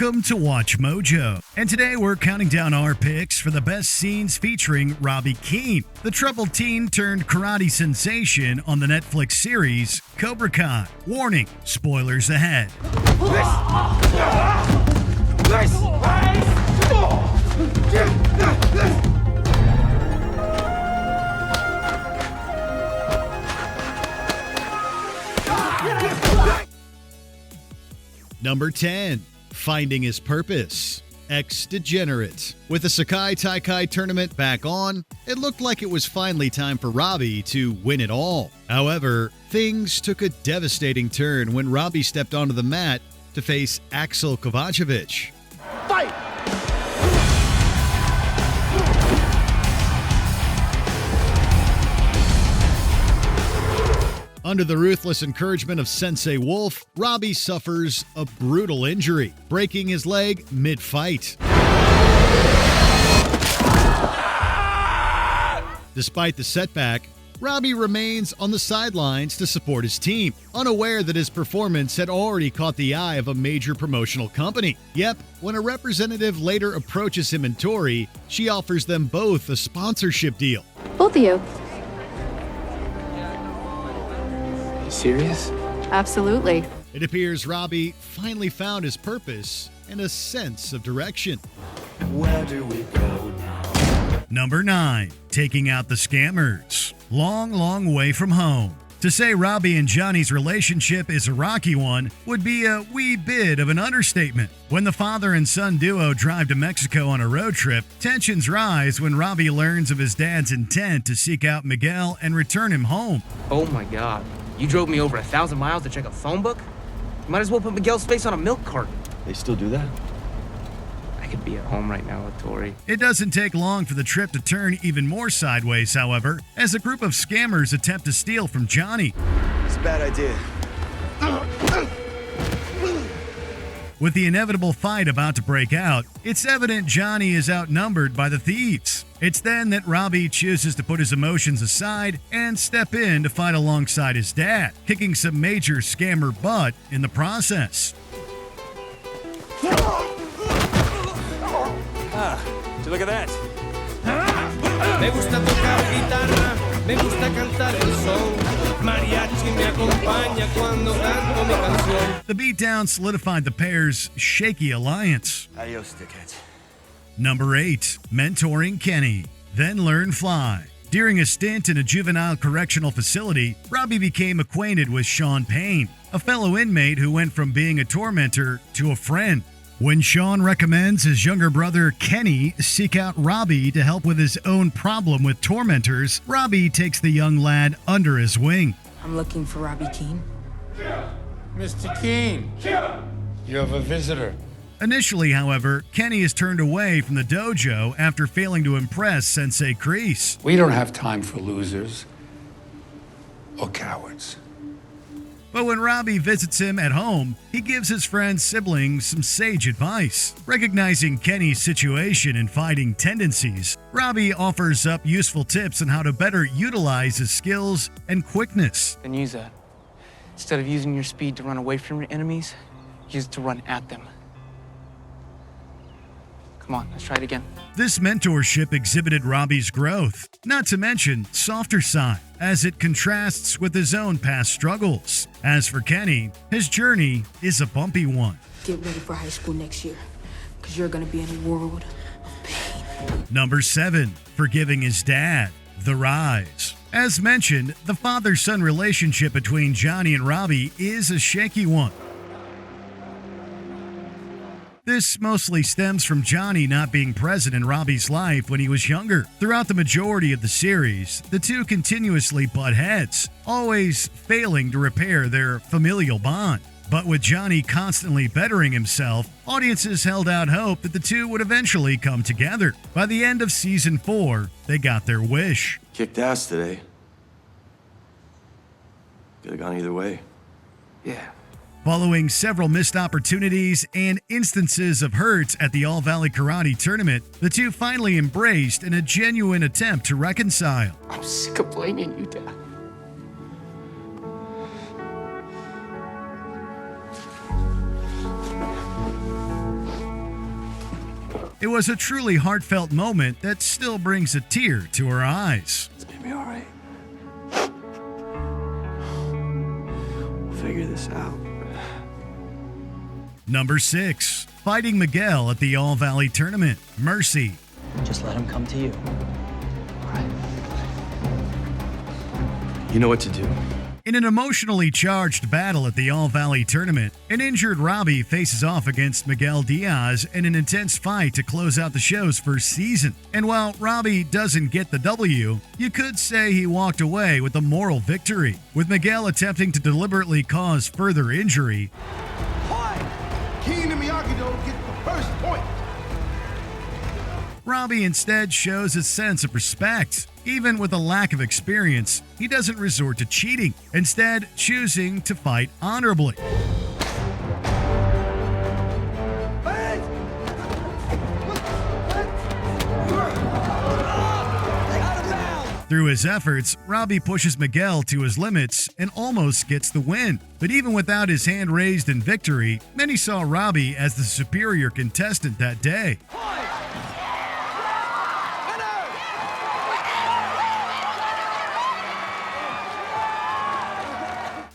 Welcome to Watch Mojo, and today we're counting down our picks for the best scenes featuring Robby Keene, the troubled teen turned karate sensation on the Netflix series Cobra Kai. Warning, spoilers ahead. Number 10. Finding His Purpose. Ex-Degenerate. With the Sekai Taikai tournament back on, it looked like it was finally time for Robby to win it all. However, things took a devastating turn when Robby stepped onto the mat to face Axel Kovacevic. Fight! Under the ruthless encouragement of Sensei Wolf, Robby suffers a brutal injury, breaking his leg mid-fight. Despite the setback, Robby remains on the sidelines to support his team, unaware that his performance had already caught the eye of a major promotional company. Yep, when a representative later approaches him and Tori, she offers them both a sponsorship deal. Both of you. Serious? Absolutely. It appears Robby finally found his purpose and a sense of direction. Where do we go now? Number 9. Taking out the scammers. Long, long way from home. To say Robby and Johnny's relationship is a rocky one would be a wee bit of an understatement. When the father and son duo drive to Mexico on a road trip, tensions rise when Robby learns of his dad's intent to seek out Miguel and return him home. Oh my God. You drove me over 1,000 miles to check a phone book? You might as well put Miguel's face on a milk carton. They still do that? I could be at home right now with Tori. It doesn't take long for the trip to turn even more sideways, however, as a group of scammers attempt to steal from Johnny. It's a bad idea. With the inevitable fight about to break out, it's evident Johnny is outnumbered by the thieves. It's then that Robby chooses to put his emotions aside and step in to fight alongside his dad, kicking some major scammer butt in the process. Would you look at that? Me gusta tocar guitarra, me gusta cantar el son. Mariachi me acompaña cuando canto mi canción. The beatdown solidified the pair's shaky alliance. Adios, dickheads. Number 8. Mentoring Kenny. Then Learn Fly. During a stint in a juvenile correctional facility, Robby became acquainted with Sean Payne, a fellow inmate who went from being a tormentor to a friend. When Sean recommends his younger brother Kenny seek out Robby to help with his own problem with tormentors, Robby takes the young lad under his wing. I'm looking for Robby Keene. Mr. Keene, you have a visitor. Initially, however, Kenny is turned away from the dojo after failing to impress Sensei Kreese. We don't have time for losers or cowards. But when Robby visits him at home, he gives his friend's siblings some sage advice. Recognizing Kenny's situation and fighting tendencies, Robby offers up useful tips on how to better utilize his skills and quickness. Then use that. Instead of using your speed to run away from your enemies, use it to run at them. Come on, let's try it again. This mentorship exhibited Robby's growth, not to mention softer side, as it contrasts with his own past struggles. As for Kenny, his journey is a bumpy one. Get ready for high school next year, because you're going to be in a world of pain. Number 7. Forgiving his dad. The Rise. As mentioned, the father-son relationship between Johnny and Robby is a shaky one. This mostly stems from Johnny not being present in Robby's life when he was younger. Throughout the majority of the series, the two continuously butt heads, always failing to repair their familial bond. But with Johnny constantly bettering himself, audiences held out hope that the two would eventually come together. By the end of season 4, they got their wish. Kicked ass today. Could have gone either way. Yeah. Following several missed opportunities and instances of hurt at the All Valley Karate Tournament, the two finally embraced in a genuine attempt to reconcile. I'm sick of blaming you, Dad. It was a truly heartfelt moment that still brings a tear to her eyes. It's gonna be all right. We'll figure this out. Number 6. Fighting Miguel at the All Valley Tournament. Mercy. Just let him come to you. You know what to do. In an emotionally charged battle at the All Valley Tournament, an injured Robby faces off against Miguel Diaz in an intense fight to close out the show's first season. And while Robby doesn't get the W, you could say he walked away with a moral victory, with Miguel attempting to deliberately cause further injury. Keene and Miyagi-Do get the first point. Robby instead shows a sense of respect. Even with a lack of experience, he doesn't resort to cheating, instead choosing to fight honorably. Through his efforts, Robby pushes Miguel to his limits and almost gets the win. But even without his hand raised in victory, many saw Robby as the superior contestant that day.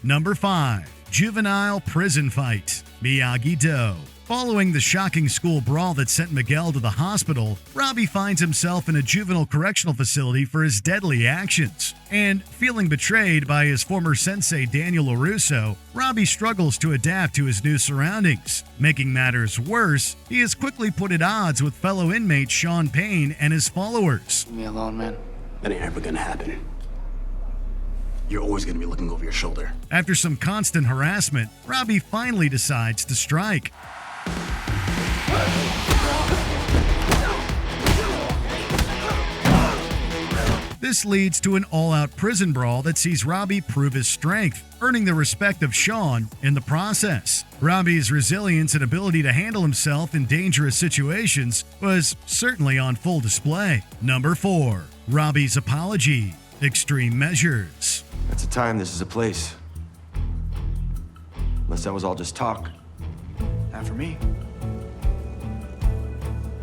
Number 5. Juvenile Prison Fight. Miyagi-Do. Following the shocking school brawl that sent Miguel to the hospital, Robby finds himself in a juvenile correctional facility for his deadly actions. And feeling betrayed by his former sensei Daniel LaRusso, Robby struggles to adapt to his new surroundings. Making matters worse, he is quickly put at odds with fellow inmate Sean Payne and his followers. Leave me alone, man. That ain't ever gonna happen. You're always gonna be looking over your shoulder. After some constant harassment, Robby finally decides to strike. This leads to an all-out prison brawl that sees Robby prove his strength, earning the respect of Sean in the process. Robby's resilience and ability to handle himself in dangerous situations was certainly on full display. Number 4. Robby's apology. Extreme measures. That's a time, this is a place. Unless that was all just talk. Not for me.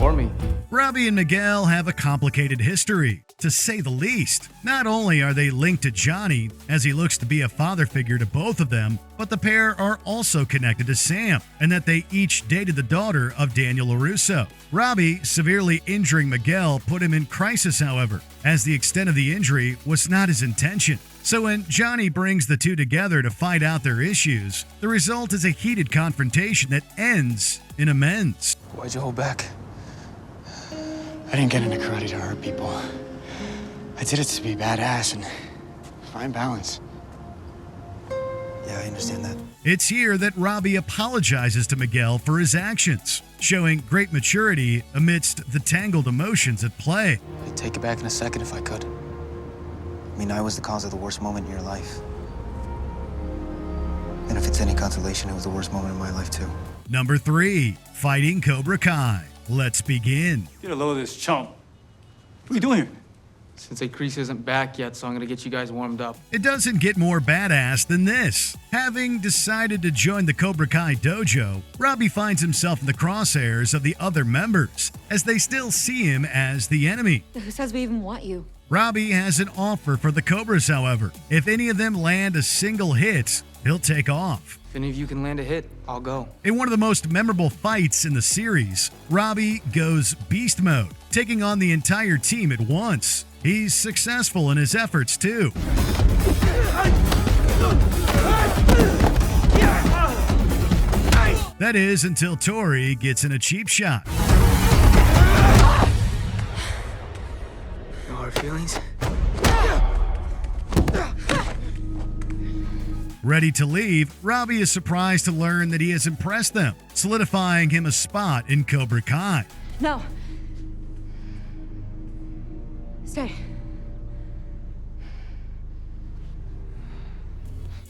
Or me. Robby and Miguel have a complicated history, to say the least. Not only are they linked to Johnny, as he looks to be a father figure to both of them, but the pair are also connected to Sam, and that they each dated the daughter of Daniel LaRusso. Robby severely injuring Miguel put him in crisis, however, as the extent of the injury was not his intention. So when Johnny brings the two together to fight out their issues, the result is a heated confrontation that ends in amends. Why'd you hold back? I didn't get into karate to hurt people. I did it to be badass and find balance. Yeah, I understand that. It's here that Robby apologizes to Miguel for his actions, showing great maturity amidst the tangled emotions at play. I'd take it back in a second if I could. I mean, I was the cause of the worst moment in your life. And if it's any consolation, it was the worst moment in my life, too. Number 3. Fighting Cobra Kai. Let's begin. Get a load of this chump. What are you doing here? Sensei Kreese isn't back yet, so I'm gonna get you guys warmed up. It doesn't get more badass than this. Having decided to join the Cobra Kai dojo, Robby finds himself in the crosshairs of the other members, as they still see him as the enemy. Who says we even want you? Robby has an offer for the Cobras, however. If any of them land a single hit, he'll take off. If any of you can land a hit, I'll go. In one of the most memorable fights in the series, Robby goes beast mode, taking on the entire team at once. He's successful in his efforts, too. That is until Tori gets in a cheap shot. No hard feelings? Ready to leave, Robby is surprised to learn that he has impressed them, solidifying him a spot in Cobra Kai. No. Stay.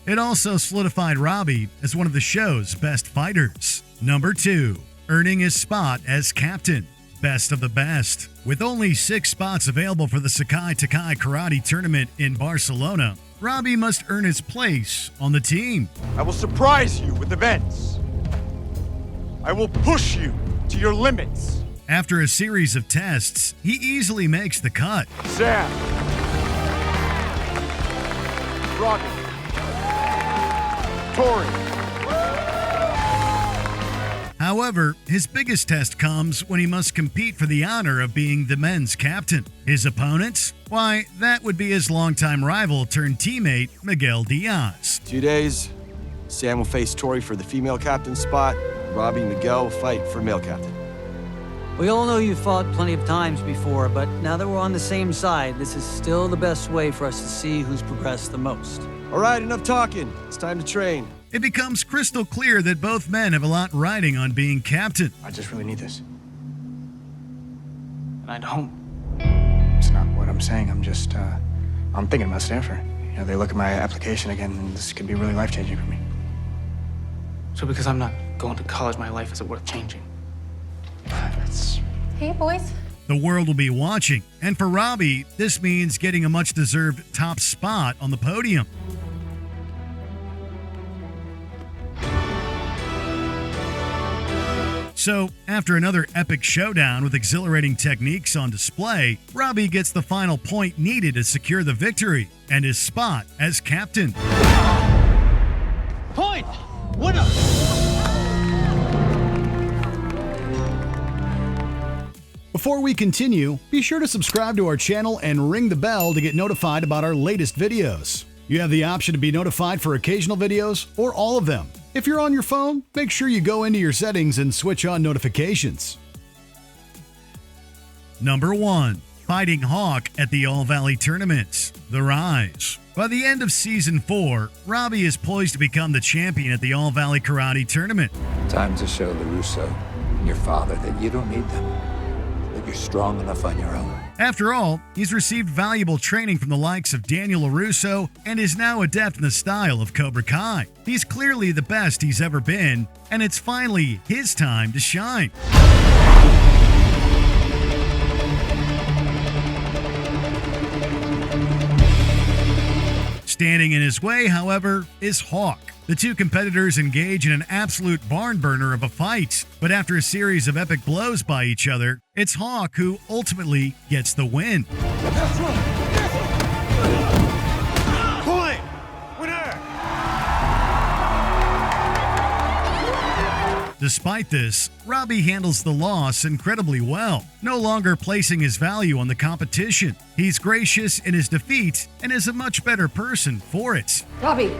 It also solidified Robby as one of the show's best fighters. Number 2, earning his spot as captain. Best of the best. With only 6 spots available for the Sekai Takai Karate Tournament in Barcelona, Robby must earn his place on the team. I will surprise you with events. I will push you to your limits. After a series of tests, he easily makes the cut. Sam. Robby. Tori. However, his biggest test comes when he must compete for the honor of being the men's captain. His opponents? Why, that would be his longtime rival turned teammate, Miguel Diaz. 2 days, Sam will face Tori for the female captain spot. Robby and Miguel will fight for male captain. We all know you've fought plenty of times before, but now that we're on the same side, this is still the best way for us to see who's progressed the most. All right, enough talking. It's time to train. It becomes crystal clear that both men have a lot riding on being captain. I just really need this. And I don't. It's not what I'm saying. I'm just, I'm thinking about Stanford. You know, they look at my application again, and this could be really life-changing for me. So because I'm not going to college, my life isn't worth changing. That's... Hey, boys. The world will be watching, and for Robby, this means getting a much-deserved top spot on the podium. So, after another epic showdown with exhilarating techniques on display, Robby gets the final point needed to secure the victory and his spot as captain. Point! Winner! Before we continue, be sure to subscribe to our channel and ring the bell to get notified about our latest videos. You have the option to be notified for occasional videos or all of them. If you're on your phone, make sure you go into your settings and switch on notifications. Number 1. Fighting Hawk at the All Valley Tournaments. The Rise. By the end of Season 4, Robby is poised to become the champion at the All Valley Karate Tournament. Time to show LaRusso and your father that you don't need them. That you're strong enough on your own. After all, he's received valuable training from the likes of Daniel LaRusso and is now adept in the style of Cobra Kai. He's clearly the best he's ever been, and it's finally his time to shine. Standing in his way, however, is Hawk. The two competitors engage in an absolute barn burner of a fight, but after a series of epic blows by each other, it's Hawk who ultimately gets the win. Point! Winner! Despite this, Robby handles the loss incredibly well, no longer placing his value on the competition. He's gracious in his defeat and is a much better person for it. Robby.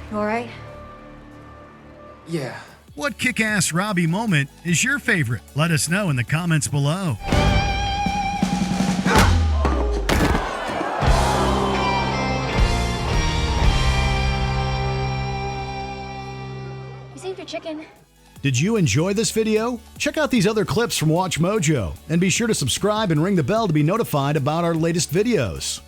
You all right? Yeah. What kick-ass Robby moment is your favorite? Let us know in the comments below. You saved your chicken. Did you enjoy this video? Check out these other clips from WatchMojo and be sure to subscribe and ring the bell to be notified about our latest videos.